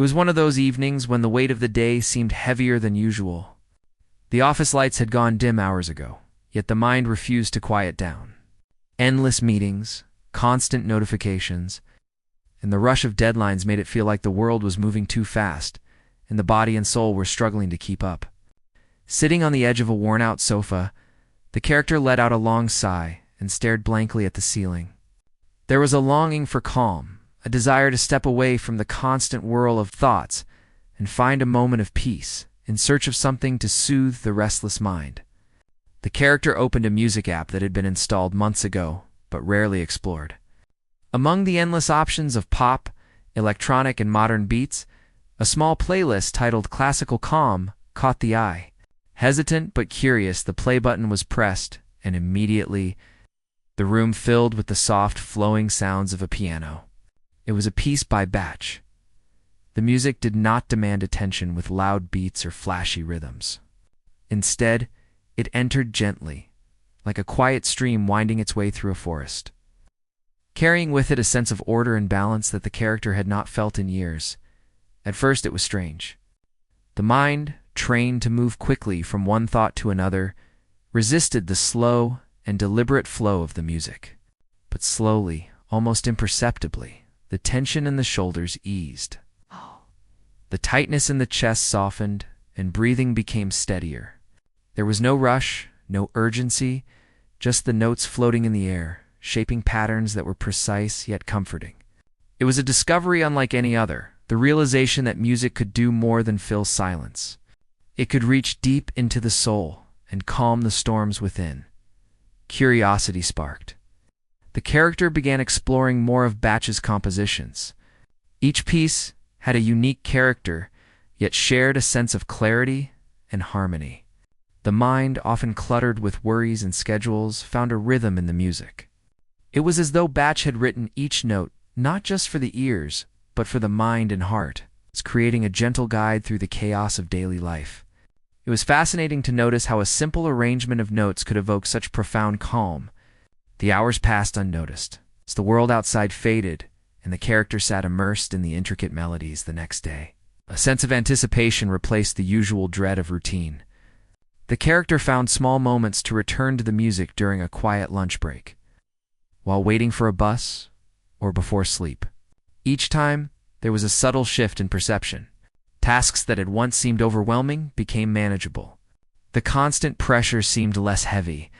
It was one of those evenings when the weight of the day seemed heavier than usual. The office lights had gone dim hours ago, yet the mind refused to quiet down. Endless meetings, constant notifications, and the rush of deadlines made it feel like the world was moving too fast, and the body and soul were struggling to keep up. Sitting on the edge of a worn-out sofa, the character let out a long sigh and stared blankly at the ceiling. There was a longing for calm, a desire to step away from the constant whirl of thoughts and find a moment of peace, in search of something to soothe the restless mind. The character opened a music app that had been installed months ago, but rarely explored. Among the endless options of pop, electronic, and modern beats, a small playlist titled Classical Calm caught the eye. Hesitant but curious, the play button was pressed, and immediately the room filled with the soft, flowing sounds of a piano. It was a piece by Bach. The music did not demand attention with loud beats or flashy rhythms. Instead, it entered gently, like a quiet stream winding its way through a forest, carrying with it a sense of order and balance that the character had not felt in years. At first it was strange. The mind, trained to move quickly from one thought to another, resisted the slow and deliberate flow of the music. But slowly, almost imperceptibly, the tension in the shoulders eased. The tightness in the chest softened, and breathing became steadier. There was no rush, no urgency, just the notes floating in the air, shaping patterns that were precise yet comforting. It was a discovery unlike any other, the realization that music could do more than fill silence. It could reach deep into the soul and calm the storms within. Curiosity sparked. The character began exploring more of Bach's compositions. Each piece had a unique character, yet shared a sense of clarity and harmony. The mind, often cluttered with worries and schedules, found a rhythm in the music. It was as though Bach had written each note not just for the ears, but for the mind and heart, creating a gentle guide through the chaos of daily life. It was fascinating to notice how a simple arrangement of notes could evoke such profound calm. The hours passed unnoticed, as the world outside faded, and the character sat immersed in the intricate melodies the next day. A sense of anticipation replaced the usual dread of routine. The character found small moments to return to the music during a quiet lunch break, while waiting for a bus, or before sleep. Each time, there was a subtle shift in perception. Tasks that had once seemed overwhelming became manageable. The constant pressure seemed less heavy.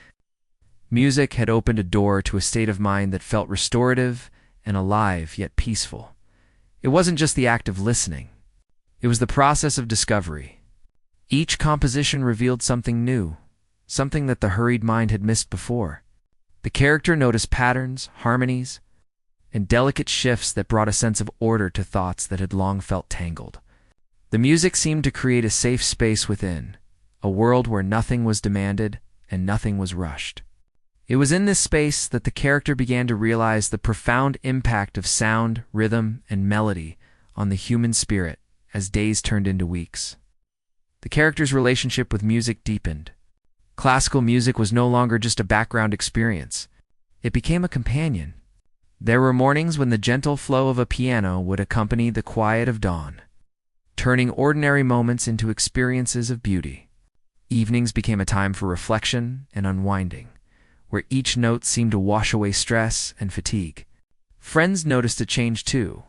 Music had opened a door to a state of mind that felt restorative and alive yet peaceful. It wasn't just the act of listening. It was the process of discovery. Each composition revealed something new, something that the hurried mind had missed before. The character noticed patterns, harmonies, and delicate shifts that brought a sense of order to thoughts that had long felt tangled. The music seemed to create a safe space within, a world where nothing was demanded and nothing was rushed. It was in this space that the character began to realize the profound impact of sound, rhythm, and melody on the human spirit as days turned into weeks. The character's relationship with music deepened. Classical music was no longer just a background experience. It became a companion. There were mornings when the gentle flow of a piano would accompany the quiet of dawn, turning ordinary moments into experiences of beauty. Evenings became a time for reflection and unwinding, where each note seemed to wash away stress and fatigue. Friends noticed a change too.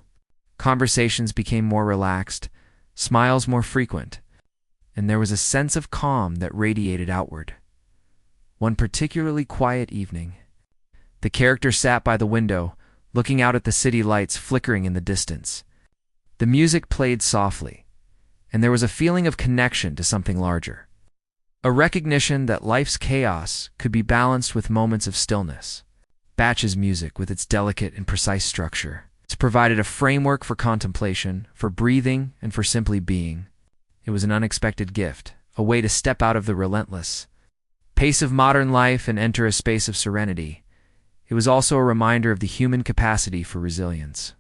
Conversations became more relaxed, smiles more frequent, and there was a sense of calm that radiated outward. One particularly quiet evening, the character sat by the window, looking out at the city lights flickering in the distance. The music played softly, and there was a feeling of connection to something larger. A recognition that life's chaos could be balanced with moments of stillness. Bach's music, with its delicate and precise structure, has provided a framework for contemplation, for breathing, and for simply being. It was an unexpected gift, a way to step out of the relentless pace of modern life and enter a space of serenity. It was also a reminder of the human capacity for resilience.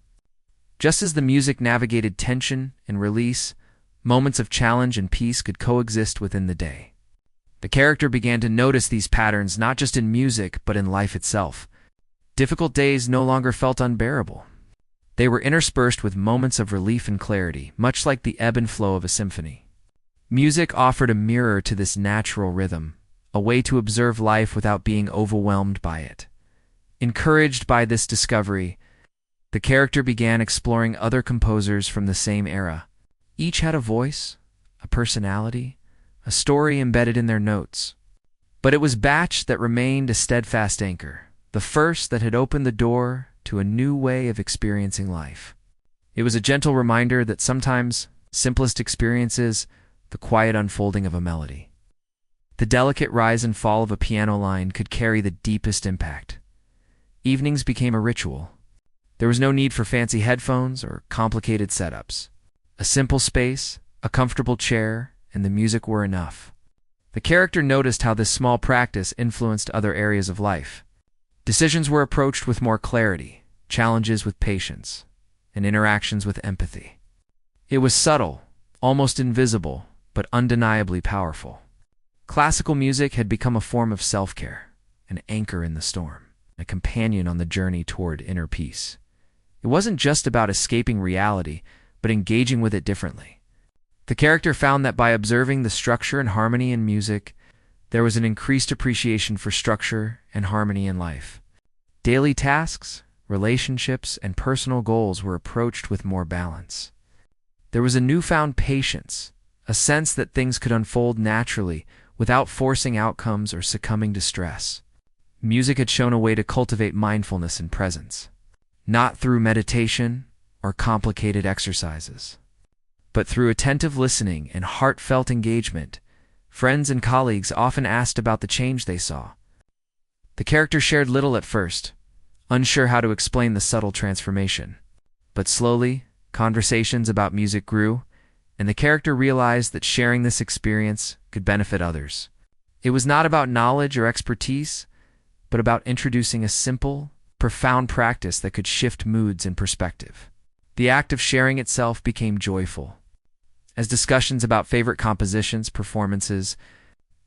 Just as the music navigated tension and release, moments of challenge and peace could coexist within the day. The character began to notice these patterns not just in music but in life itself. Difficult days no longer felt unbearable. They were interspersed with moments of relief and clarity, much like the ebb and flow of a symphony. Music offered a mirror to this natural rhythm, a way to observe life without being overwhelmed by it. Encouraged by this discovery, the character began exploring other composers from the same era. Each had a voice, a personality, a story embedded in their notes. But it was Bach that remained a steadfast anchor, the first that had opened the door to a new way of experiencing life. It was a gentle reminder that sometimes simplest experiences, the quiet unfolding of a melody. The delicate rise and fall of a piano line could carry the deepest impact. Evenings became a ritual. There was no need for fancy headphones or complicated setups. A simple space, a comfortable chair, and the music were enough. The character noticed how this small practice influenced other areas of life. Decisions were approached with more clarity, challenges with patience, and interactions with empathy. It was subtle, almost invisible, but undeniably powerful. Classical music had become a form of self-care, an anchor in the storm, a companion on the journey toward inner peace. It wasn't just about escaping reality, but engaging with it differently. The character found that by observing the structure and harmony in music, there was an increased appreciation for structure and harmony in life. Daily tasks, relationships, and personal goals were approached with more balance. There was a newfound patience, a sense that things could unfold naturally without forcing outcomes or succumbing to stress. Music had shown a way to cultivate mindfulness and presence, not through meditation or complicated exercises, but through attentive listening and heartfelt engagement. Friends and colleagues often asked about the change they saw. The character shared little at first, unsure how to explain the subtle transformation. But slowly, conversations about music grew, and the character realized that sharing this experience could benefit others. It was not about knowledge or expertise, but about introducing a simple, profound practice that could shift moods and perspective. The act of sharing itself became joyful, as discussions about favorite compositions, performances,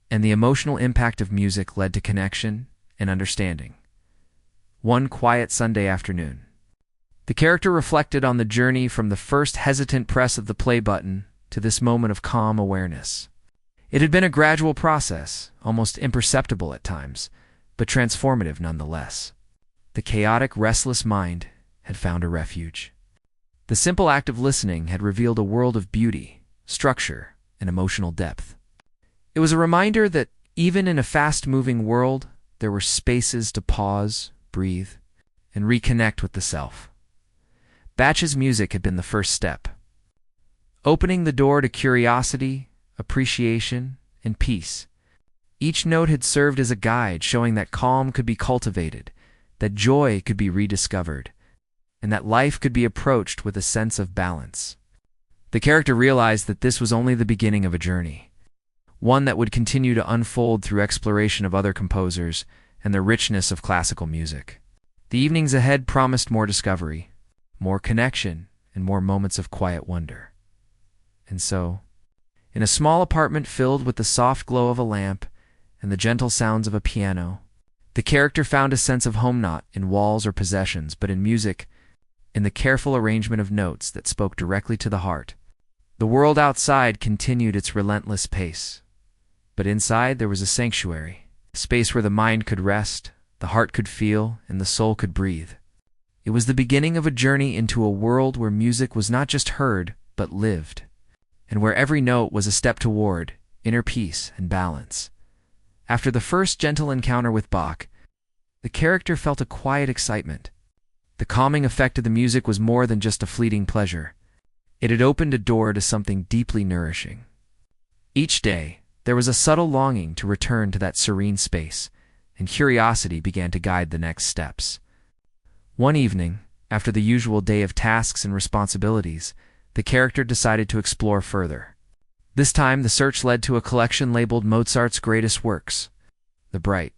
and the emotional impact of music led to connection and understanding. One quiet Sunday afternoon, the character reflected on the journey from the first hesitant press of the play button to this moment of calm awareness. It had been a gradual process, almost imperceptible at times, but transformative nonetheless. The chaotic, restless mind had found a refuge. The simple act of listening had revealed a world of beauty, structure, and emotional depth. It was a reminder that even in a fast-moving world, there were spaces to pause, breathe, and reconnect with the self. Bach's music had been the first step, opening the door to curiosity, appreciation, and peace. Each note had served as a guide, showing that calm could be cultivated, that joy could be rediscovered, and that life could be approached with a sense of balance. The character realized that this was only the beginning of a journey, one that would continue to unfold through exploration of other composers and the richness of classical music. The evenings ahead promised more discovery, more connection, and more moments of quiet wonder. And so, in a small apartment filled with the soft glow of a lamp and the gentle sounds of a piano, the character found a sense of home not in walls or possessions, but in music, in the careful arrangement of notes that spoke directly to the heart. The world outside continued its relentless pace, but inside there was a sanctuary, a space where the mind could rest, the heart could feel, and the soul could breathe. It was the beginning of a journey into a world where music was not just heard, but lived, and where every note was a step toward inner peace and balance. After the first gentle encounter with Bach, the character felt a quiet excitement. The calming effect of the music was more than just a fleeting pleasure. It had opened a door to something deeply nourishing. Each day, there was a subtle longing to return to that serene space, and curiosity began to guide the next steps. One evening, after the usual day of tasks and responsibilities, the character decided to explore further. This time, the search led to a collection labeled Mozart's Greatest Works. The bright,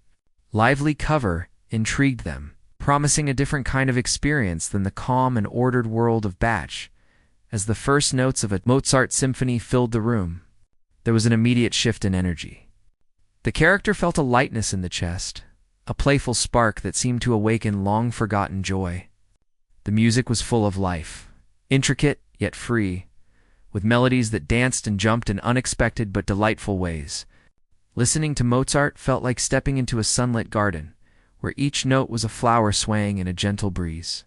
lively cover intrigued them, promising a different kind of experience than the calm and ordered world of Bach. As the first notes of a Mozart symphony filled the room, there was an immediate shift in energy. The character felt a lightness in the chest, a playful spark that seemed to awaken long-forgotten joy. The music was full of life, intricate yet free, with melodies that danced and jumped in unexpected but delightful ways. Listening to Mozart felt like stepping into a sunlit garden, where each note was a flower swaying in a gentle breeze.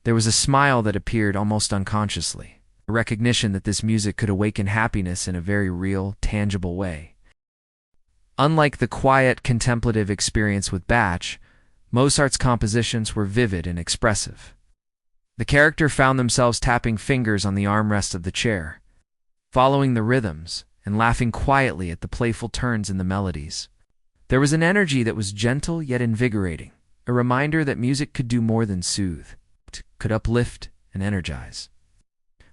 There was a smile that appeared almost unconsciously, a recognition that this music could awaken happiness in a very real, tangible way. Unlike the quiet, contemplative experience with Bach, Mozart's compositions were vivid and expressive. The character found themselves tapping fingers on the armrest of the chair, following the rhythms, and laughing quietly at the playful turns in the melodies. There was an energy that was gentle yet invigorating, a reminder that music could do more than soothe, could uplift and energize.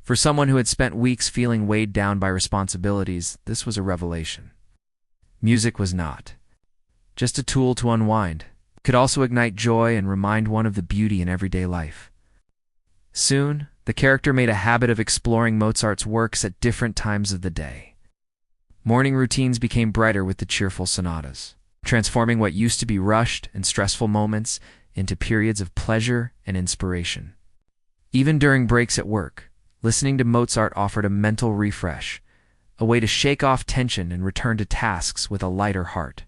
For someone who had spent weeks feeling weighed down by responsibilities, this was a revelation. Music was not just a tool to unwind. It could also ignite joy and remind one of the beauty in everyday life. Soon, the character made a habit of exploring Mozart's works at different times of the day. Morning routines became brighter with the cheerful sonatas, transforming what used to be rushed and stressful moments into periods of pleasure and inspiration. Even during breaks at work, listening to Mozart offered a mental refresh, a way to shake off tension and return to tasks with a lighter heart.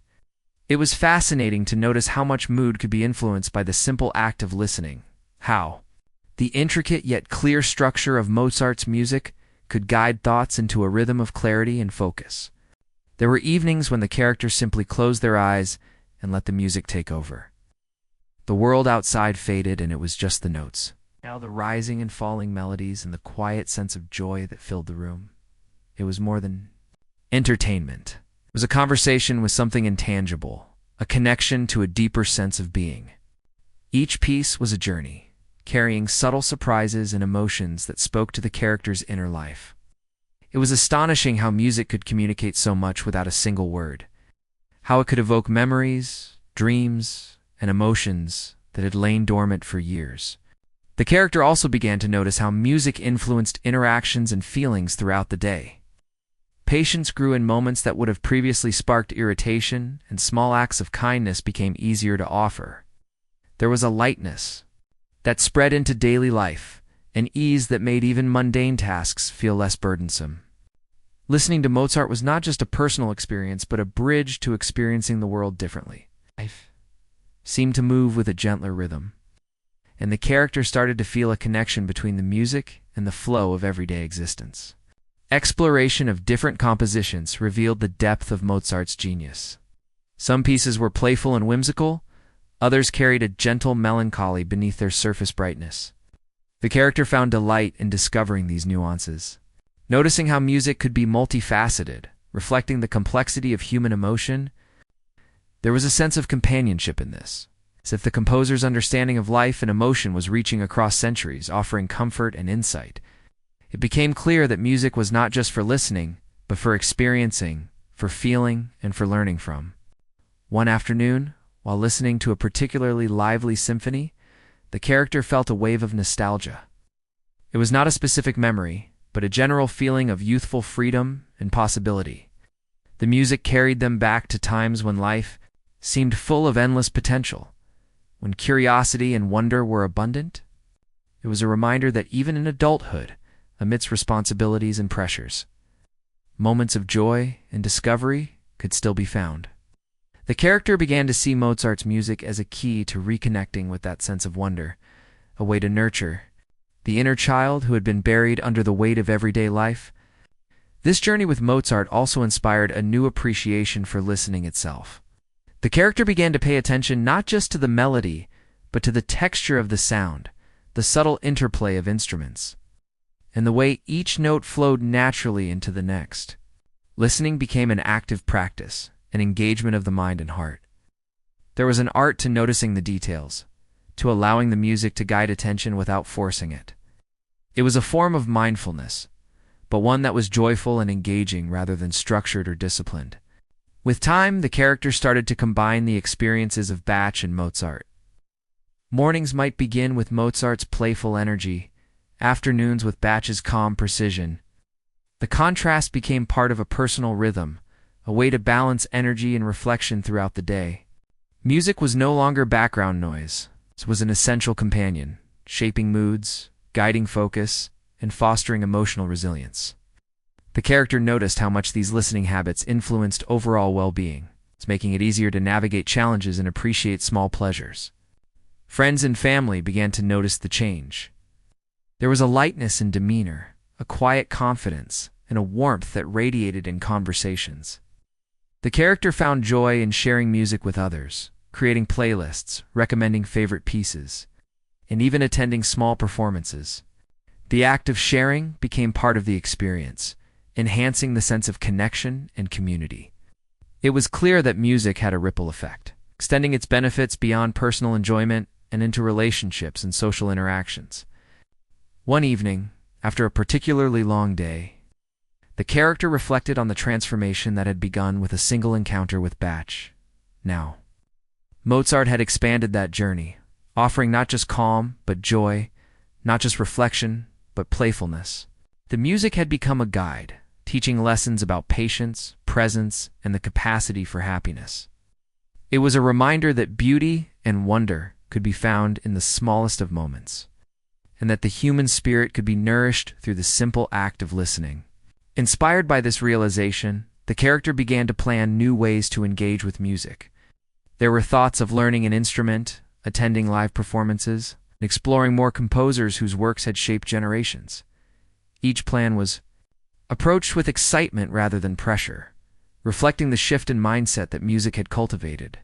It was fascinating to notice how much mood could be influenced by the simple act of listening, how the intricate yet clear structure of Mozart's music could guide thoughts into a rhythm of clarity and focus. There were evenings when the characters simply closed their eyes and let the music take over. The world outside faded and it was just the notes. Now the rising and falling melodies and the quiet sense of joy that filled the room. It was more than entertainment. It was a conversation with something intangible, a connection to a deeper sense of being. Each piece was a journey, carrying subtle surprises and emotions that spoke to the character's inner life. It was astonishing how music could communicate so much without a single word, how it could evoke memories, dreams, and emotions that had lain dormant for years. The character also began to notice how music influenced interactions and feelings throughout the day. Patience grew in moments that would have previously sparked irritation, and small acts of kindness became easier to offer. There was a lightness that spread into daily life, an ease that made even mundane tasks feel less burdensome. Listening to Mozart was not just a personal experience, but a bridge to experiencing the world differently. Life seemed to move with a gentler rhythm, and the character started to feel a connection between the music and the flow of everyday existence. Exploration of different compositions revealed the depth of Mozart's genius. Some pieces were playful and whimsical, others carried a gentle melancholy beneath their surface brightness. The character found delight in discovering these nuances, noticing how music could be multifaceted, reflecting the complexity of human emotion. There was a sense of companionship in this, as if the composer's understanding of life and emotion was reaching across centuries, offering comfort and insight. It became clear that music was not just for listening, but for experiencing, for feeling, and for learning from. One afternoon, while listening to a particularly lively symphony, the character felt a wave of nostalgia. It was not a specific memory, but a general feeling of youthful freedom and possibility. The music carried them back to times when life seemed full of endless potential, when curiosity and wonder were abundant. It was a reminder that even in adulthood, amidst responsibilities and pressures, moments of joy and discovery could still be found. The character began to see Mozart's music as a key to reconnecting with that sense of wonder, a way to nurture the inner child who had been buried under the weight of everyday life. This journey with Mozart also inspired a new appreciation for listening itself. The character began to pay attention not just to the melody, but to the texture of the sound, the subtle interplay of instruments, and the way each note flowed naturally into the next. Listening became an active practice, an engagement of the mind and heart. There was an art to noticing the details, to allowing the music to guide attention without forcing it. It was a form of mindfulness, but one that was joyful and engaging rather than structured or disciplined. With time, the character started to combine the experiences of Bach and Mozart. Mornings might begin with Mozart's playful energy, afternoons with Bach's calm precision. The contrast became part of a personal rhythm, a way to balance energy and reflection throughout the day. Music was no longer background noise. It was an essential companion, shaping moods, guiding focus, and fostering emotional resilience. The character noticed how much these listening habits influenced overall well-being, making it easier to navigate challenges and appreciate small pleasures. Friends and family began to notice the change. There was a lightness in demeanor, a quiet confidence, and a warmth that radiated in conversations. The character found joy in sharing music with others, creating playlists, recommending favorite pieces, and even attending small performances. The act of sharing became part of the experience, enhancing the sense of connection and community. It was clear that music had a ripple effect, extending its benefits beyond personal enjoyment and into relationships and social interactions. One evening, after a particularly long day, the character reflected on the transformation that had begun with a single encounter with Bach. Now, Mozart had expanded that journey, offering not just calm, but joy, not just reflection, but playfulness. The music had become a guide, teaching lessons about patience, presence, and the capacity for happiness. It was a reminder that beauty and wonder could be found in the smallest of moments, and that the human spirit could be nourished through the simple act of listening. Inspired by this realization, the character began to plan new ways to engage with music. There were thoughts of learning an instrument, attending live performances, and exploring more composers whose works had shaped generations. Each plan was approached with excitement rather than pressure, reflecting the shift in mindset that music had cultivated.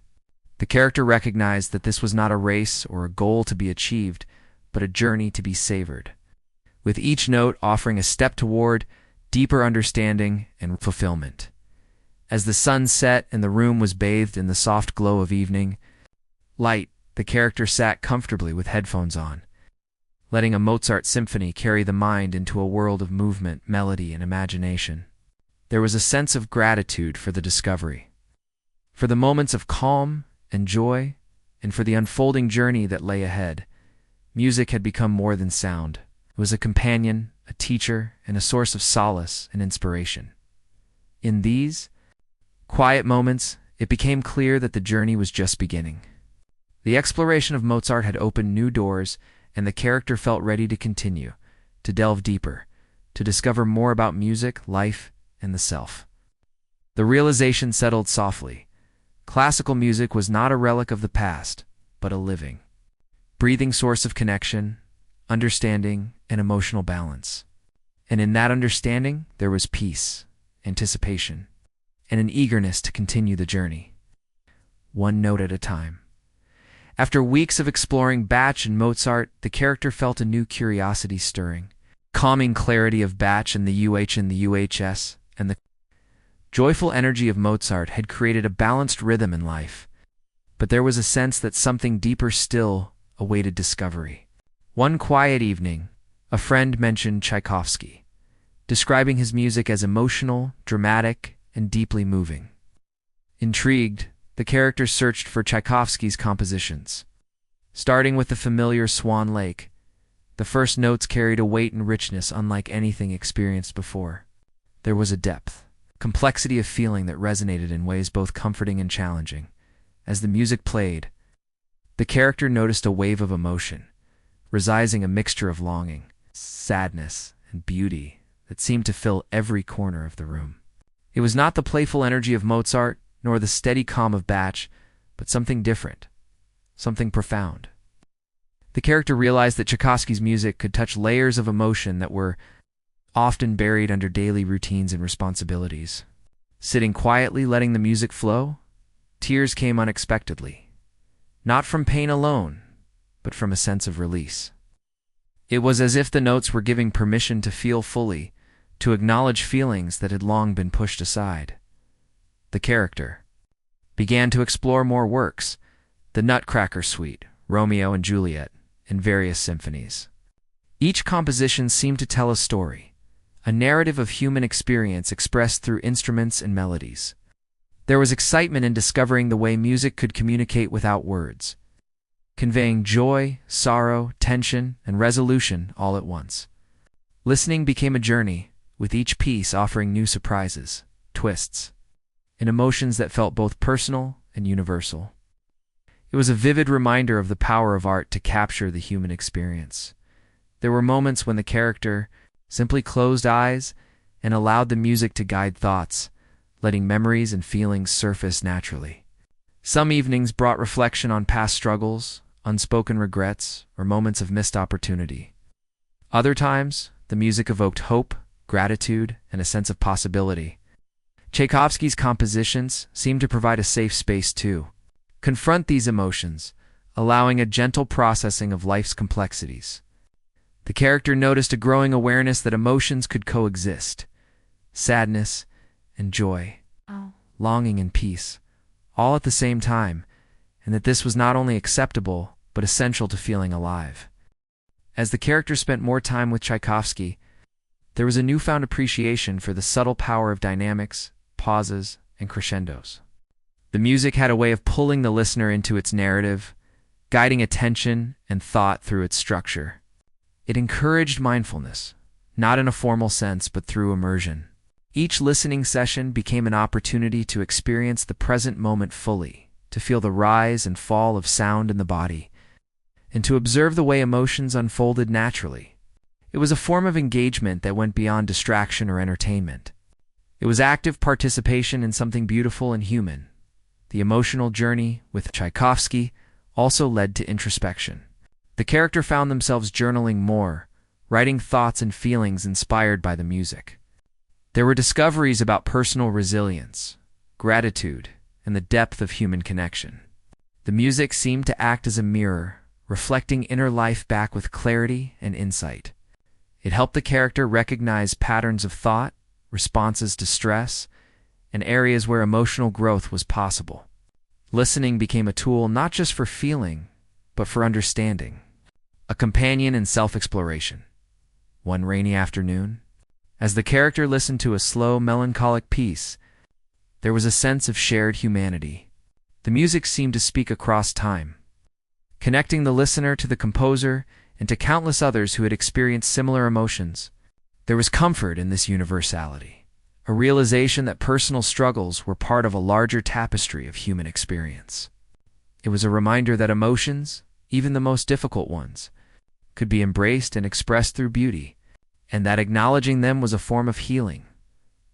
The character recognized that this was not a race or a goal to be achieved, but a journey to be savored, with each note offering a step toward deeper understanding and fulfillment. As the sun set and the room was bathed in the soft glow of evening light, the character sat comfortably with headphones on, letting a Mozart symphony carry the mind into a world of movement, melody, and imagination. There was a sense of gratitude for the discovery, for the moments of calm and joy, and for the unfolding journey that lay ahead. Music had become more than sound. It was a companion, a teacher, and a source of solace and inspiration. In these quiet moments, it became clear that the journey was just beginning. The exploration of Mozart had opened new doors, and the character felt ready to continue, to delve deeper, to discover more about music, life, and the self. The realization settled softly. Classical music was not a relic of the past, but a living, breathing source of connection, understanding, and emotional balance. And in that understanding, there was peace, anticipation, and an eagerness to continue the journey, one note at a time. After weeks of exploring Bach and Mozart, the character felt a new curiosity stirring. Calming clarity of Bach and the UH and the UHS, and the joyful energy of Mozart had created a balanced rhythm in life. But there was a sense that something deeper still awaited discovery. One quiet evening, a friend mentioned Tchaikovsky, describing his music as emotional, dramatic, and deeply moving. Intrigued, the character searched for Tchaikovsky's compositions. Starting with the familiar Swan Lake, the first notes carried a weight and richness unlike anything experienced before. There was a depth, complexity of feeling that resonated in ways both comforting and challenging. As the music played, the character noticed a wave of emotion, residing a mixture of longing, sadness, and beauty that seemed to fill every corner of the room. It was not the playful energy of Mozart, nor the steady calm of Bach, but something different, something profound. The character realized that Tchaikovsky's music could touch layers of emotion that were often buried under daily routines and responsibilities. Sitting quietly, letting the music flow, tears came unexpectedly, not from pain alone, but from a sense of release. It was as if the notes were giving permission to feel fully, to acknowledge feelings that had long been pushed aside. The character began to explore more works, the Nutcracker Suite, Romeo and Juliet, and various symphonies. Each composition seemed to tell a story, a narrative of human experience expressed through instruments and melodies. There was excitement in discovering the way music could communicate without words, conveying joy, sorrow, tension, and resolution all at once. Listening became a journey, with each piece offering new surprises, twists, and emotions that felt both personal and universal. It was a vivid reminder of the power of art to capture the human experience. There were moments when the character simply closed eyes and allowed the music to guide thoughts, letting memories and feelings surface naturally. Some evenings brought reflection on past struggles, unspoken regrets, or moments of missed opportunity. Other times, the music evoked hope, gratitude, and a sense of possibility. Tchaikovsky's compositions seemed to provide a safe space to confront these emotions, allowing a gentle processing of life's complexities. The character noticed a growing awareness that emotions could coexist: sadness and joy, longing and peace, all at the same time, and that this was not only acceptable, but essential to feeling alive. As the character spent more time with Tchaikovsky, there was a newfound appreciation for the subtle power of dynamics, pauses, and crescendos. The music had a way of pulling the listener into its narrative, guiding attention and thought through its structure. It encouraged mindfulness, not in a formal sense, but through immersion. Each listening session became an opportunity to experience the present moment fully, to feel the rise and fall of sound in the body, and to observe the way emotions unfolded naturally. It was a form of engagement that went beyond distraction or entertainment. It was active participation in something beautiful and human. The emotional journey with Tchaikovsky also led to introspection. The character found themselves journaling more, writing thoughts and feelings inspired by the music. There were discoveries about personal resilience, gratitude, and the depth of human connection. The music seemed to act as a mirror, reflecting inner life back with clarity and insight. It helped the character recognize patterns of thought, responses to stress, and areas where emotional growth was possible. Listening became a tool not just for feeling, but for understanding. A companion in self-exploration. One rainy afternoon, as the character listened to a slow, melancholic piece, there was a sense of shared humanity. The music seemed to speak across time, connecting the listener to the composer and to countless others who had experienced similar emotions. There was comfort in this universality, a realization that personal struggles were part of a larger tapestry of human experience. It was a reminder that emotions, even the most difficult ones, could be embraced and expressed through beauty, and that acknowledging them was a form of healing.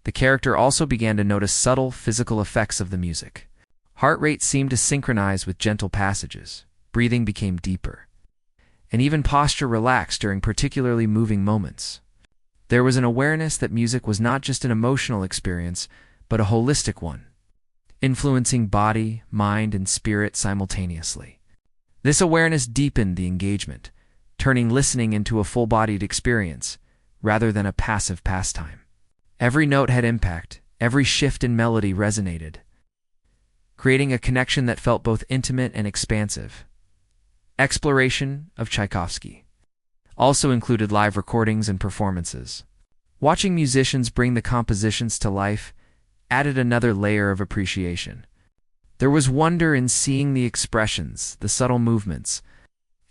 The character also began to notice subtle physical effects of the music. Heart rate seemed to synchronize with gentle passages, breathing became deeper, and even posture relaxed during particularly moving moments. There was an awareness that music was not just an emotional experience, but a holistic one, influencing body, mind, and spirit simultaneously. This awareness deepened the engagement, turning listening into a full-bodied experience, rather than a passive pastime. Every note had impact, every shift in melody resonated, creating a connection that felt both intimate and expansive. Exploration of Tchaikovsky also included live recordings and performances. Watching musicians bring the compositions to life added another layer of appreciation. There was wonder in seeing the expressions, the subtle movements,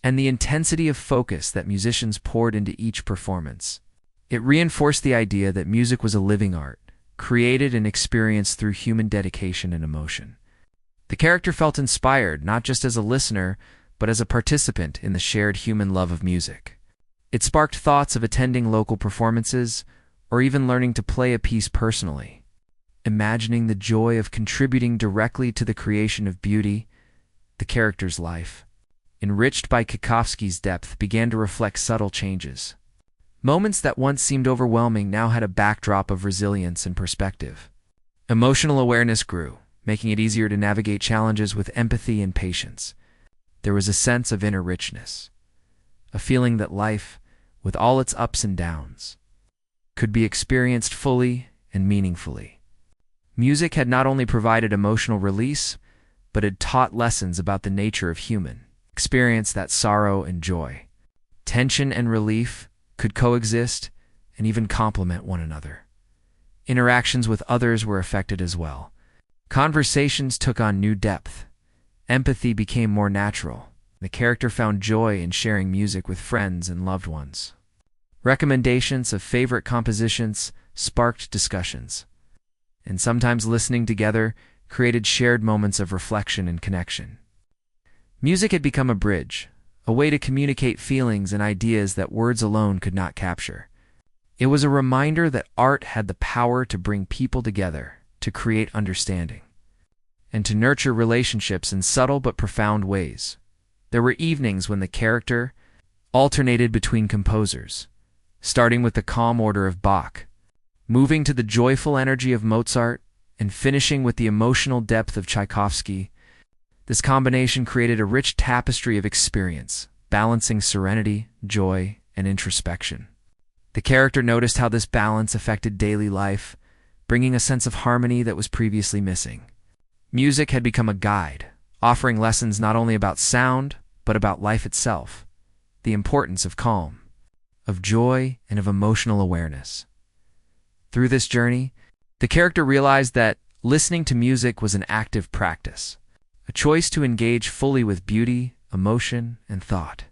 and the intensity of focus that musicians poured into each performance. It reinforced the idea that music was a living art, created and experienced through human dedication and emotion. The character felt inspired not just as a listener, but as a participant in the shared human love of music. It sparked thoughts of attending local performances, or even learning to play a piece personally. Imagining the joy of contributing directly to the creation of beauty, the character's life, enriched by Tchaikovsky's depth, began to reflect subtle changes. Moments that once seemed overwhelming now had a backdrop of resilience and perspective. Emotional awareness grew, making it easier to navigate challenges with empathy and patience. There was a sense of inner richness, a feeling that life, with all its ups and downs, could be experienced fully and meaningfully. Music had not only provided emotional release, but had taught lessons about the nature of human experience, that sorrow and joy, tension and relief could coexist and even complement one another. Interactions with others were affected as well. Conversations took on new depth. Empathy became more natural. The character found joy in sharing music with friends and loved ones. Recommendations of favorite compositions sparked discussions, and sometimes listening together created shared moments of reflection and connection. Music had become a bridge, a way to communicate feelings and ideas that words alone could not capture. It was a reminder that art had the power to bring people together, to create understanding, and to nurture relationships in subtle but profound ways. There were evenings when the character alternated between composers, starting with the calm order of Bach, moving to the joyful energy of Mozart, and finishing with the emotional depth of Tchaikovsky. This combination created a rich tapestry of experience, balancing serenity, joy, and introspection. The character noticed how this balance affected daily life, bringing a sense of harmony that was previously missing. Music had become a guide, offering lessons not only about sound, but about life itself, the importance of calm, of joy, and of emotional awareness. Through this journey, the character realized that listening to music was an active practice, a choice to engage fully with beauty, emotion, and thought.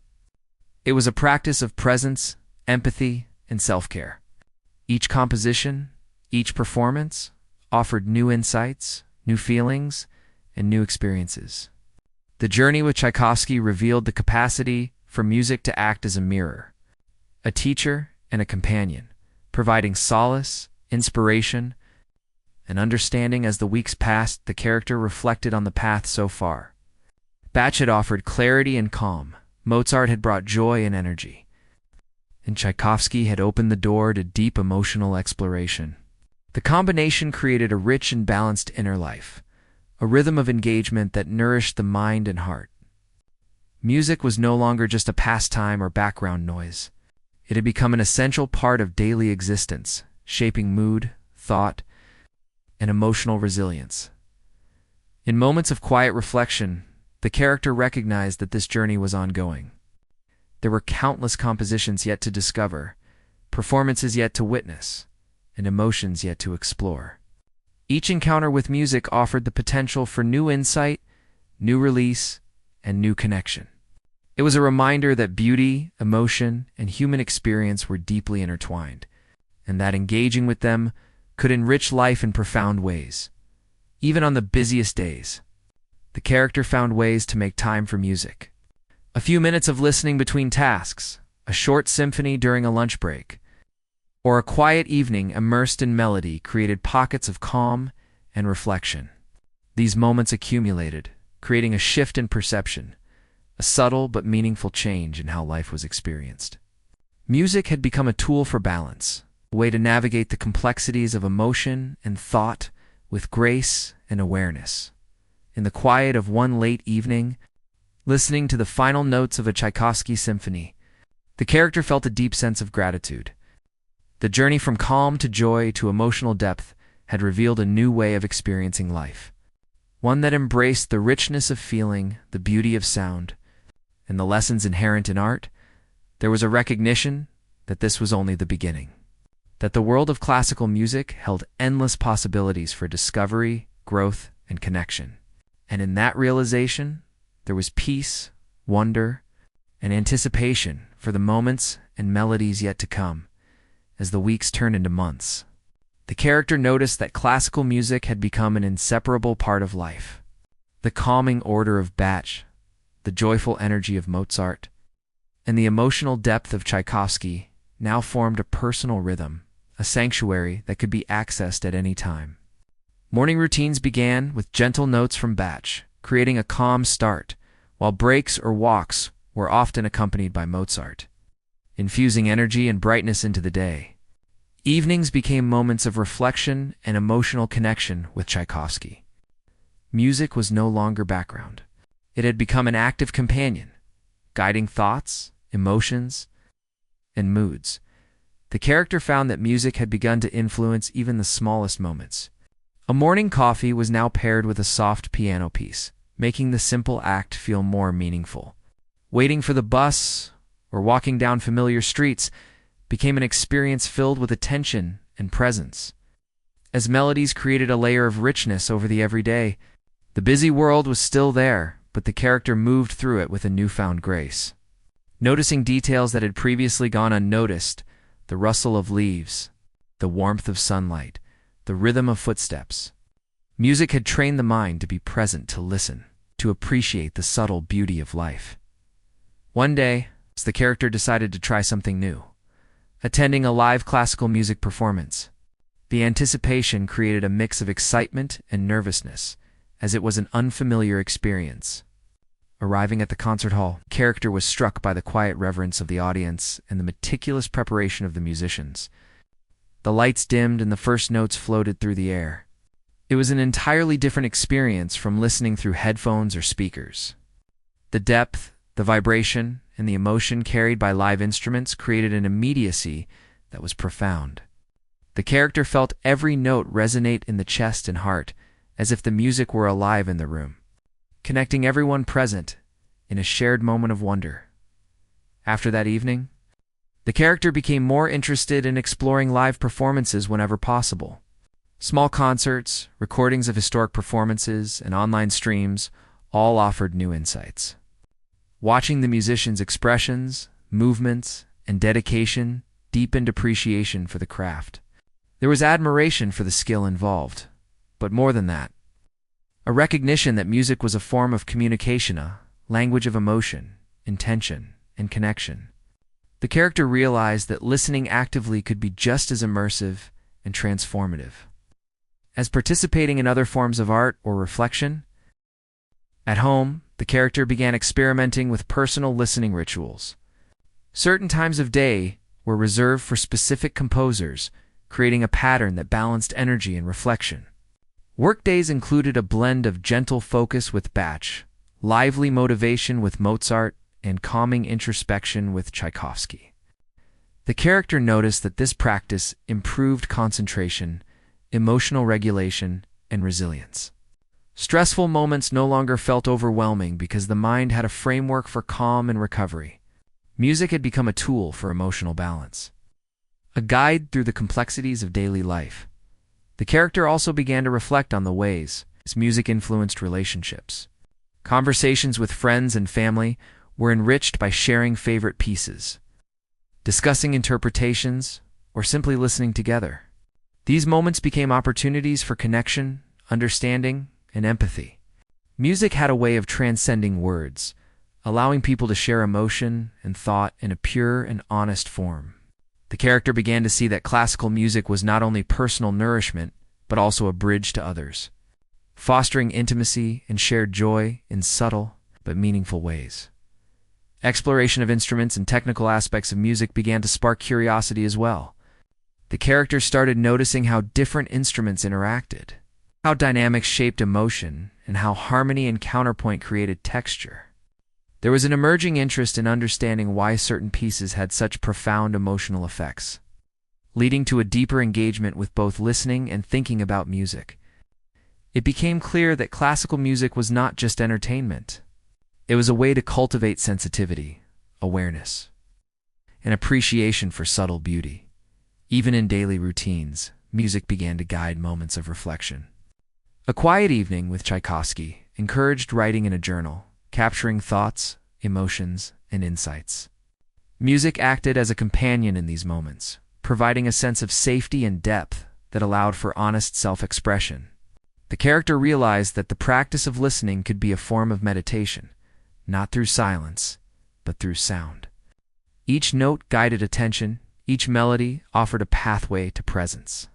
It was a practice of presence, empathy, and self-care. Each composition, each performance, offered new insights, new feelings, and new experiences. The journey with Tchaikovsky revealed the capacity for music to act as a mirror, a teacher and a companion, providing solace, inspiration, and understanding. As the weeks passed, the character reflected on the path so far. Bach had offered clarity and calm, Mozart had brought joy and energy, and Tchaikovsky had opened the door to deep emotional exploration. The combination created a rich and balanced inner life, a rhythm of engagement that nourished the mind and heart. Music was no longer just a pastime or background noise. It had become an essential part of daily existence, shaping mood, thought, and emotional resilience. In moments of quiet reflection, the character recognized that this journey was ongoing. There were countless compositions yet to discover, performances yet to witness, and emotions yet to explore. Each encounter with music offered the potential for new insight, new release, and new connection. It was a reminder that beauty, emotion, and human experience were deeply intertwined, and that engaging with them could enrich life in profound ways. Even on the busiest days, the character found ways to make time for music. A few minutes of listening between tasks, a short symphony during a lunch break, or a quiet evening immersed in melody created pockets of calm and reflection. These moments accumulated, creating a shift in perception, a subtle but meaningful change in how life was experienced. Music had become a tool for balance, a way to navigate the complexities of emotion and thought with grace and awareness. In the quiet of one late evening, listening to the final notes of a Tchaikovsky symphony, the character felt a deep sense of gratitude. The journey from calm to joy to emotional depth had revealed a new way of experiencing life, one that embraced the richness of feeling, the beauty of sound, and the lessons inherent in art. There was a recognition that this was only the beginning, that the world of classical music held endless possibilities for discovery, growth, and connection. And in that realization, there was peace, wonder, and anticipation for the moments and melodies yet to come. As the weeks turned into months, the character noticed that classical music had become an inseparable part of life. The calming order of Bach, the joyful energy of Mozart, and the emotional depth of Tchaikovsky now formed a personal rhythm, a sanctuary that could be accessed at any time. Morning routines began with gentle notes from Bach, creating a calm start, while breaks or walks were often accompanied by Mozart, infusing energy and brightness into the day. Evenings became moments of reflection and emotional connection with Tchaikovsky. Music was no longer background. It had become an active companion, guiding thoughts, emotions, and moods. The character found that music had begun to influence even the smallest moments. A morning coffee was now paired with a soft piano piece, making the simple act feel more meaningful. Waiting for the bus or walking down familiar streets became an experience filled with attention and presence. As melodies created a layer of richness over the everyday, the busy world was still there, but the character moved through it with a newfound grace. Noticing details that had previously gone unnoticed, the rustle of leaves, the warmth of sunlight, the rhythm of footsteps. Music had trained the mind to be present, to listen. to appreciate the subtle beauty of life. One day, the character decided to try something new, attending a live classical music performance. The anticipation created a mix of excitement and nervousness, as it was an unfamiliar experience. Arriving at the concert hall, the character was struck by the quiet reverence of the audience and the meticulous preparation of the musicians. The lights dimmed and the first notes floated through the air. It was an entirely different experience from listening through headphones or speakers. The depth, the vibration, and the emotion carried by live instruments created an immediacy that was profound. The character felt every note resonate in the chest and heart, as if the music were alive in the room, connecting everyone present in a shared moment of wonder. After that evening, the character became more interested in exploring live performances whenever possible. Small concerts, recordings of historic performances, and online streams all offered new insights. Watching the musicians' expressions, movements, and dedication deepened appreciation for the craft. There was admiration for the skill involved, but more than that, a recognition that music was a form of communication, a language of emotion, intention, and connection. The character realized that listening actively could be just as immersive and transformative as participating in other forms of art or reflection. At home, the character began experimenting with personal listening rituals. Certain times of day were reserved for specific composers, creating a pattern that balanced energy and reflection. Workdays included a blend of gentle focus with Bach, lively motivation with Mozart, and calming introspection with Tchaikovsky. The character noticed that this practice improved concentration, emotional regulation, and resilience. Stressful moments no longer felt overwhelming because the mind had a framework for calm and recovery. Music had become a tool for emotional balance, a guide through the complexities of daily life. The character also began to reflect on the ways his music influenced relationships. Conversations with friends and family were enriched by sharing favorite pieces, discussing interpretations, or simply listening together. These moments became opportunities for connection, understanding, and empathy. Music had a way of transcending words, allowing people to share emotion and thought in a pure and honest form. The character began to see that classical music was not only personal nourishment, but also a bridge to others, fostering intimacy and shared joy in subtle but meaningful ways. Exploration of instruments and technical aspects of music began to spark curiosity as well. The character started noticing how different instruments interacted, how dynamics shaped emotion, and how harmony and counterpoint created texture. There was an emerging interest in understanding why certain pieces had such profound emotional effects, leading to a deeper engagement with both listening and thinking about music. It became clear that classical music was not just entertainment. It was a way to cultivate sensitivity, awareness, and appreciation for subtle beauty. Even in daily routines, music began to guide moments of reflection. A quiet evening with Tchaikovsky encouraged writing in a journal, capturing thoughts, emotions, and insights. Music acted as a companion in these moments, providing a sense of safety and depth that allowed for honest self-expression. The character realized that the practice of listening could be a form of meditation, not through silence, but through sound. Each note guided attention, each melody offered a pathway to presence,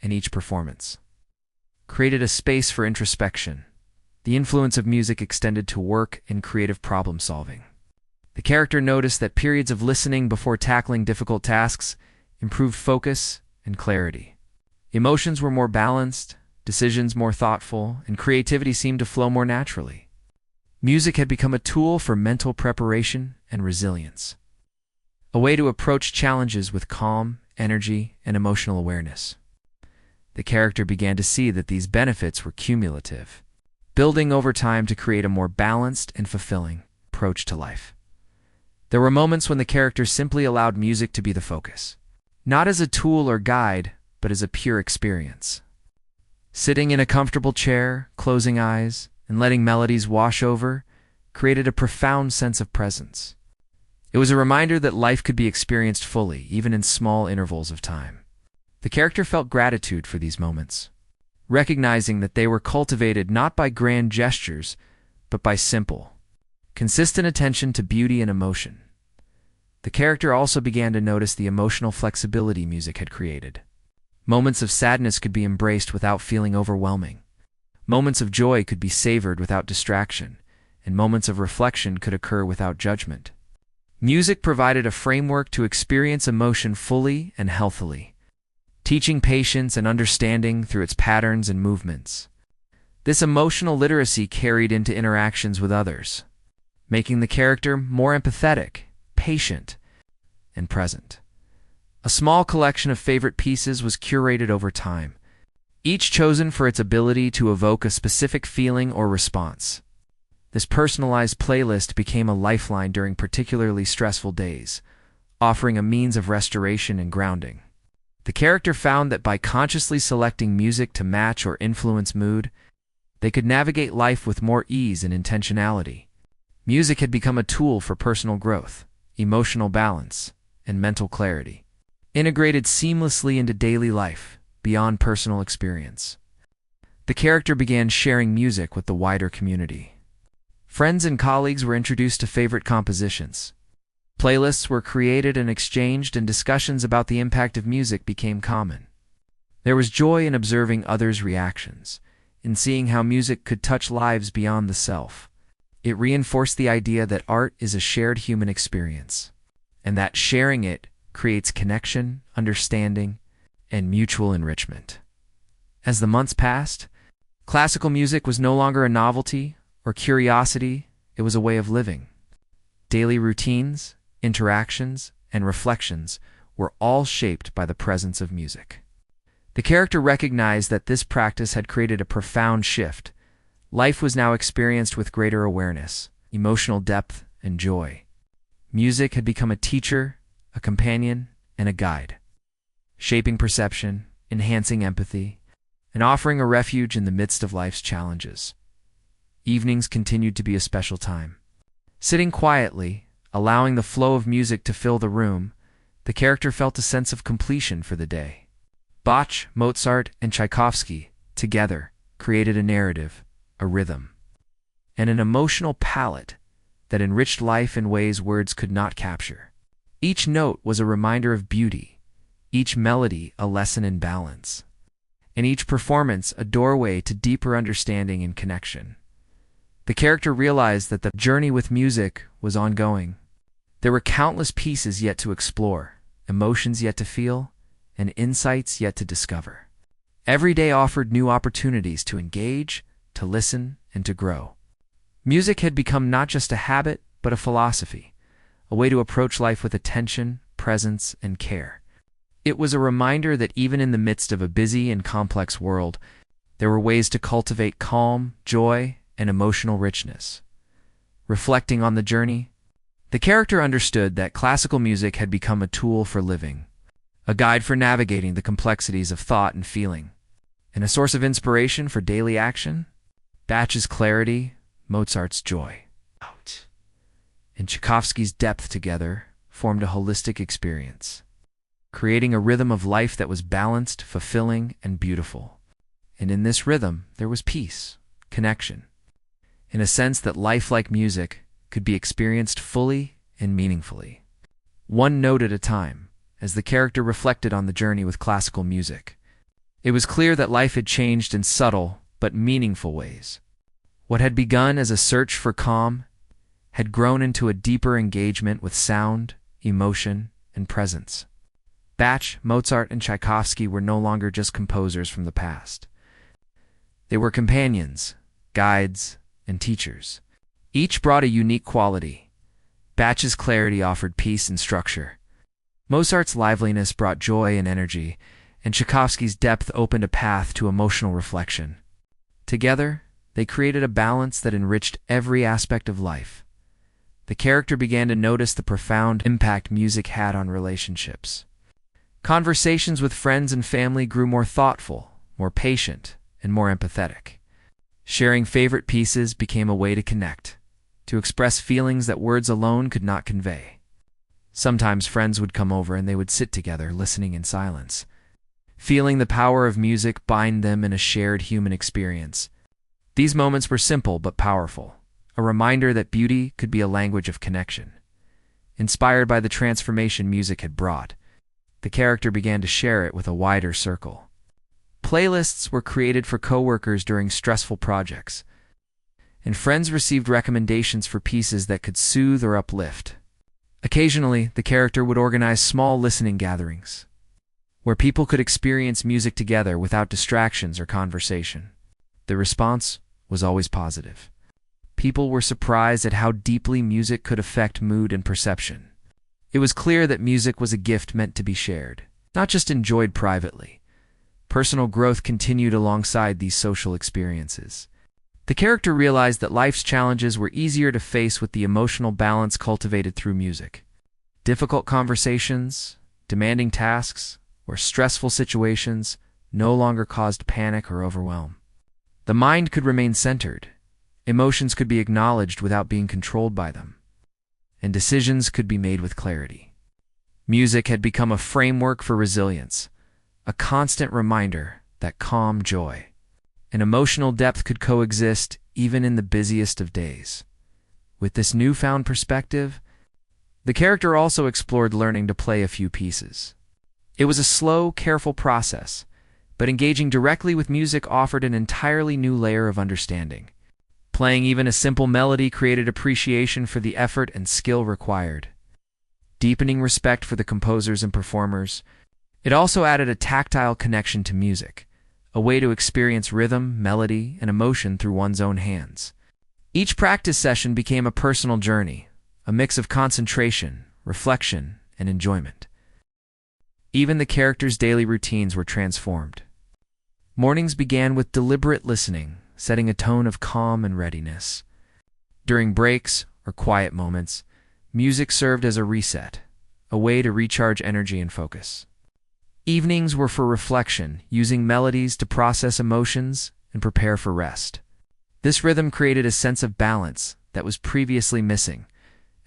and each performance created a space for introspection. The influence of music extended to work and creative problem-solving. The character noticed that periods of listening before tackling difficult tasks improved focus and clarity. Emotions were more balanced, decisions more thoughtful, and creativity seemed to flow more naturally. Music had become a tool for mental preparation and resilience, a way to approach challenges with calm, energy, and emotional awareness. The character began to see that these benefits were cumulative, building over time to create a more balanced and fulfilling approach to life. There were moments when the character simply allowed music to be the focus, not as a tool or guide, but as a pure experience. Sitting in a comfortable chair, closing eyes, and letting melodies wash over created a profound sense of presence. It was a reminder that life could be experienced fully, even in small intervals of time. The character felt gratitude for these moments, recognizing that they were cultivated not by grand gestures, but by simple, consistent attention to beauty and emotion. The character also began to notice the emotional flexibility music had created. Moments of sadness could be embraced without feeling overwhelming. Moments of joy could be savored without distraction, and moments of reflection could occur without judgment. Music provided a framework to experience emotion fully and healthily, teaching patience and understanding through its patterns and movements. This emotional literacy carried into interactions with others, making the character more empathetic, patient, and present. A small collection of favorite pieces was curated over time, each chosen for its ability to evoke a specific feeling or response. This personalized playlist became a lifeline during particularly stressful days, offering a means of restoration and grounding. The character found that by consciously selecting music to match or influence mood, they could navigate life with more ease and intentionality. Music had become a tool for personal growth, emotional balance, and mental clarity, integrated seamlessly into daily life, beyond personal experience. The character began sharing music with the wider community. Friends and colleagues were introduced to favorite compositions. Playlists were created and exchanged, and discussions about the impact of music became common. There was joy in observing others' reactions, in seeing how music could touch lives beyond the self. It reinforced the idea that art is a shared human experience, and that sharing it creates connection, understanding, and mutual enrichment. As the months passed, classical music was no longer a novelty or curiosity, it was a way of living. Daily routines, interactions, and reflections were all shaped by the presence of music. The character recognized that this practice had created a profound shift. Life was now experienced with greater awareness, emotional depth, and joy. Music had become a teacher, a companion, and a guide, shaping perception, enhancing empathy, and offering a refuge in the midst of life's challenges. Evenings continued to be a special time. Sitting quietly, allowing the flow of music to fill the room, the character felt a sense of completion for the day. Bach, Mozart, and Tchaikovsky, together, created a narrative, a rhythm, and an emotional palette that enriched life in ways words could not capture. Each note was a reminder of beauty, each melody a lesson in balance, and each performance a doorway to deeper understanding and connection. The character realized that the journey with music was ongoing. There were countless pieces yet to explore, emotions yet to feel, and insights yet to discover. Every day offered new opportunities to engage, to listen, and to grow. Music had become not just a habit, but a philosophy, a way to approach life with attention, presence, and care. It was a reminder that even in the midst of a busy and complex world, there were ways to cultivate calm, joy, and emotional richness. Reflecting on the journey, the character understood that classical music had become a tool for living, a guide for navigating the complexities of thought and feeling, and a source of inspiration for daily action. Bach's clarity, Mozart's joy, and Tchaikovsky's depth together formed a holistic experience, creating a rhythm of life that was balanced, fulfilling, and beautiful. And in this rhythm, there was peace, connection, in a sense that life, like music, could be experienced fully and meaningfully. One note at a time, as the character reflected on the journey with classical music, it was clear that life had changed in subtle but meaningful ways. What had begun as a search for calm had grown into a deeper engagement with sound, emotion, and presence. Bach, Mozart, and Tchaikovsky were no longer just composers from the past. They were companions, guides, and teachers. Each brought a unique quality. Bach's clarity offered peace and structure. Mozart's liveliness brought joy and energy, and Tchaikovsky's depth opened a path to emotional reflection. Together, they created a balance that enriched every aspect of life. The character began to notice the profound impact music had on relationships. Conversations with friends and family grew more thoughtful, more patient, and more empathetic. Sharing favorite pieces became a way to connect, to express feelings that words alone could not convey. Sometimes friends would come over and they would sit together, listening in silence, feeling the power of music bind them in a shared human experience. These moments were simple but powerful, a reminder that beauty could be a language of connection. Inspired by the transformation music had brought, the character began to share it with a wider circle. Playlists were created for coworkers during stressful projects, and friends received recommendations for pieces that could soothe or uplift. Occasionally, the character would organize small listening gatherings, where people could experience music together without distractions or conversation. The response was always positive. People were surprised at how deeply music could affect mood and perception. It was clear that music was a gift meant to be shared, not just enjoyed privately. Personal growth continued alongside these social experiences. The character realized that life's challenges were easier to face with the emotional balance cultivated through music. Difficult conversations, demanding tasks, or stressful situations no longer caused panic or overwhelm. The mind could remain centered, emotions could be acknowledged without being controlled by them, and decisions could be made with clarity. Music had become a framework for resilience, a constant reminder that calm, joy, and emotional depth could coexist even in the busiest of days. With this newfound perspective, the character also explored learning to play a few pieces. It was a slow, careful process, but engaging directly with music offered an entirely new layer of understanding. Playing even a simple melody created appreciation for the effort and skill required, deepening respect for the composers and performers. It also added a tactile connection to music, a way to experience rhythm, melody, and emotion through one's own hands. Each practice session became a personal journey, a mix of concentration, reflection, and enjoyment. Even the character's daily routines were transformed. Mornings began with deliberate listening, setting a tone of calm and readiness. During breaks or quiet moments, music served as a reset, a way to recharge energy and focus. Evenings were for reflection, using melodies to process emotions and prepare for rest. This rhythm created a sense of balance that was previously missing,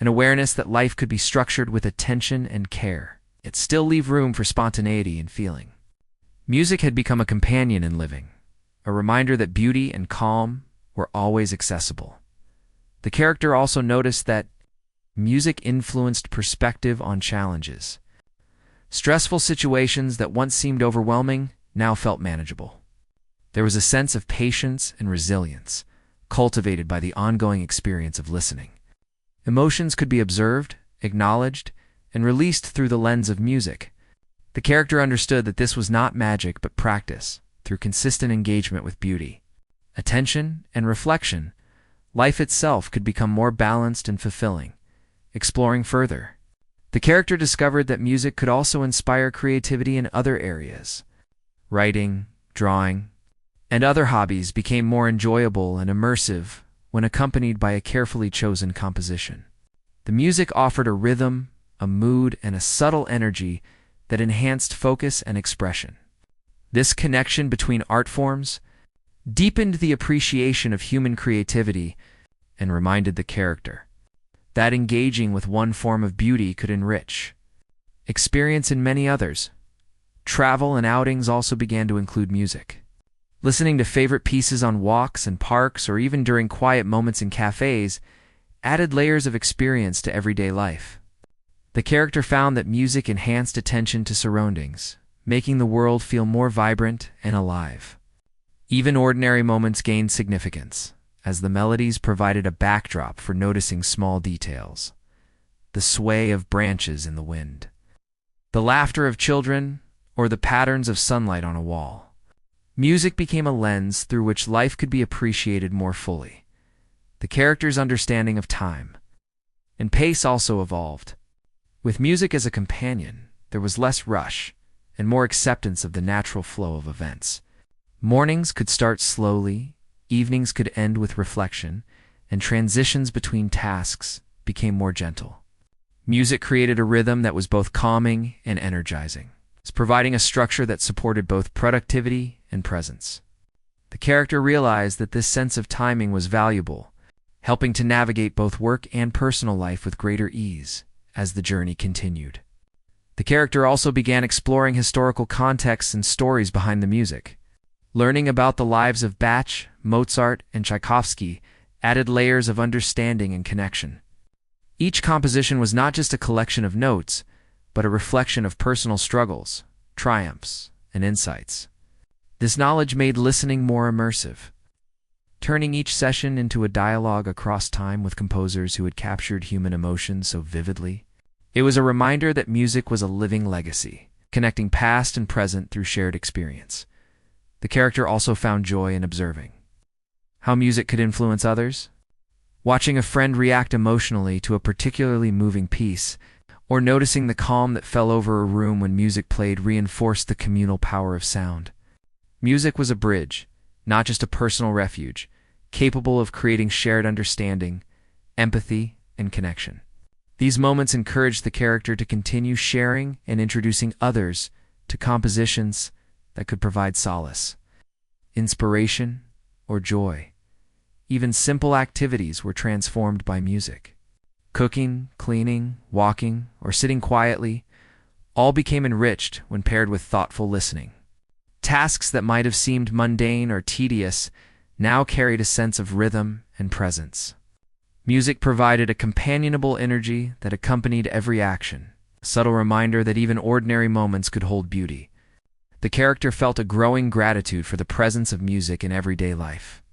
an awareness that life could be structured with attention and care, yet still leave room for spontaneity and feeling. Music had become a companion in living, a reminder that beauty and calm were always accessible. The character also noticed that music influenced perspective on challenges. Stressful situations that once seemed overwhelming now felt manageable. There was a sense of patience and resilience, cultivated by the ongoing experience of listening. Emotions could be observed, acknowledged, and released through the lens of music. The character understood that this was not magic but practice. Through consistent engagement with beauty, attention, and reflection, life itself could become more balanced and fulfilling. Exploring further, the character discovered that music could also inspire creativity in other areas. Writing, drawing, and other hobbies became more enjoyable and immersive when accompanied by a carefully chosen composition. The music offered a rhythm, a mood, and a subtle energy that enhanced focus and expression. This connection between art forms deepened the appreciation of human creativity and reminded the character that engaging with one form of beauty could enrich experience in many others. Travel and outings also began to include music. Listening to favorite pieces on walks in parks or even during quiet moments in cafes added layers of experience to everyday life. The character found that music enhanced attention to surroundings, making the world feel more vibrant and alive. Even ordinary moments gained significance, as the melodies provided a backdrop for noticing small details. The sway of branches in the wind, the laughter of children, or the patterns of sunlight on a wall. Music became a lens through which life could be appreciated more fully. The character's understanding of time and pace also evolved. With music as a companion, there was less rush and more acceptance of the natural flow of events. Mornings could start slowly, evenings could end with reflection, and transitions between tasks became more gentle. Music created a rhythm that was both calming and energizing, providing a structure that supported both productivity and presence. The character realized that this sense of timing was valuable, helping to navigate both work and personal life with greater ease as the journey continued. The character also began exploring historical contexts and stories behind the music. Learning about the lives of Bach, Mozart, and Tchaikovsky added layers of understanding and connection. Each composition was not just a collection of notes, but a reflection of personal struggles, triumphs, and insights. This knowledge made listening more immersive, turning each session into a dialogue across time with composers who had captured human emotions so vividly. It was a reminder that music was a living legacy, connecting past and present through shared experience. The character also found joy in observing how music could influence others. Watching a friend react emotionally to a particularly moving piece, or noticing the calm that fell over a room when music played reinforced the communal power of sound. Music was a bridge, not just a personal refuge, capable of creating shared understanding, empathy, and connection. These moments encouraged the character to continue sharing and introducing others to compositions that could provide solace, inspiration, or joy. Even simple activities were transformed by music. Cooking, cleaning, walking, or sitting quietly all became enriched when paired with thoughtful listening. Tasks that might have seemed mundane or tedious now carried a sense of rhythm and presence. Music provided a companionable energy that accompanied every action, a subtle reminder that even ordinary moments could hold beauty. The character felt a growing gratitude for the presence of music in everyday life.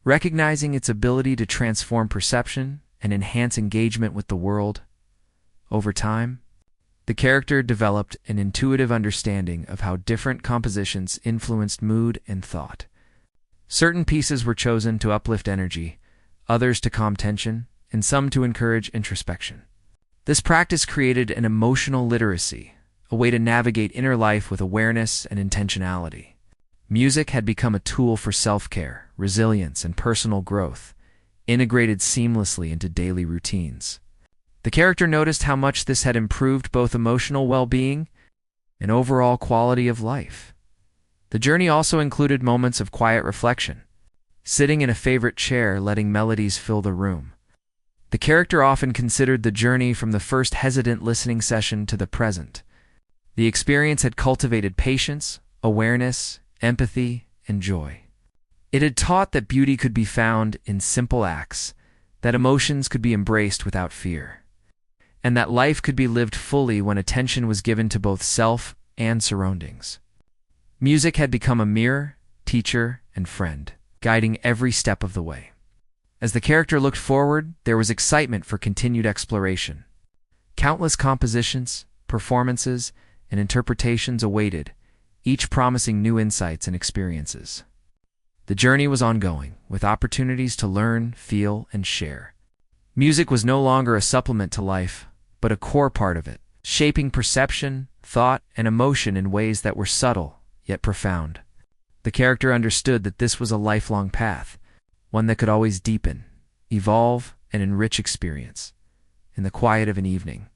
Recognizing its ability to transform perception and enhance engagement with the world, over time, the character developed an intuitive understanding of how different compositions influenced mood and thought. Certain pieces were chosen to uplift energy, others to calm tension, and some to encourage introspection. This practice created an emotional literacy, a way to navigate inner life with awareness and intentionality. Music had become a tool for self-care, resilience, and personal growth, integrated seamlessly into daily routines. The character noticed how much this had improved both emotional well-being and overall quality of life. The journey also included moments of quiet reflection, sitting in a favorite chair, letting melodies fill the room. The character often considered the journey from the first hesitant listening session to the present. The experience had cultivated patience, awareness, empathy, and joy. It had taught that beauty could be found in simple acts, that emotions could be embraced without fear, and that life could be lived fully when attention was given to both self and surroundings. Music had become a mirror, teacher, and friend, guiding every step of the way. As the character looked forward, there was excitement for continued exploration. Countless compositions, performances, and interpretations awaited, each promising new insights and experiences. The journey was ongoing, with opportunities to learn, feel, and share. Music was no longer a supplement to life, but a core part of it, shaping perception, thought, and emotion in ways that were subtle, yet profound. The character understood that this was a lifelong path, one that could always deepen, evolve, and enrich experience. In the quiet of an evening,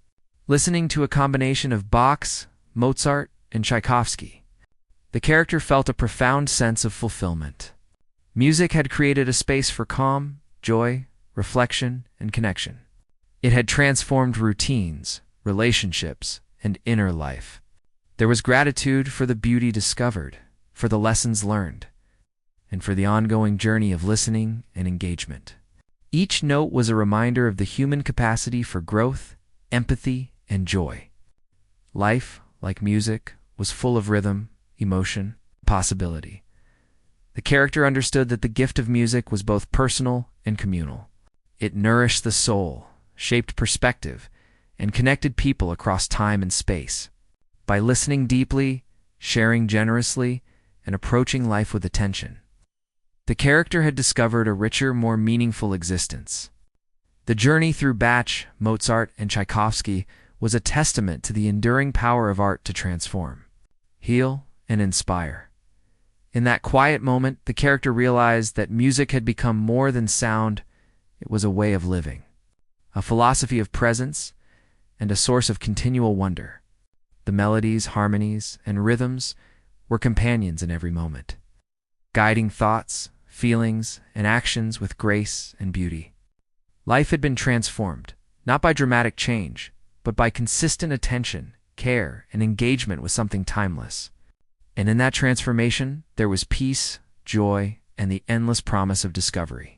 listening to a combination of Bach, Mozart, and Tchaikovsky, the character felt a profound sense of fulfillment. Music had created a space for calm, joy, reflection, and connection. It had transformed routines, relationships, and inner life. There was gratitude for the beauty discovered, for the lessons learned, and for the ongoing journey of listening and engagement. Each note was a reminder of the human capacity for growth, empathy, and joy. Life, like music, was full of rhythm, emotion, possibility. The character understood that the gift of music was both personal and communal. It nourished the soul, shaped perspective, and connected people across time and space. By listening deeply, sharing generously, and approaching life with attention, the character had discovered a richer, more meaningful existence. The journey through Bach, Mozart, and Tchaikovsky was a testament to the enduring power of art to transform, heal, and inspire. In that quiet moment, the character realized that music had become more than sound. It was a way of living, a philosophy of presence, and a source of continual wonder. The melodies, harmonies, and rhythms were companions in every moment, guiding thoughts, feelings, and actions with grace and beauty. Life had been transformed, not by dramatic change, but by consistent attention, care, and engagement with something timeless. And in that transformation, there was peace, joy, and the endless promise of discovery.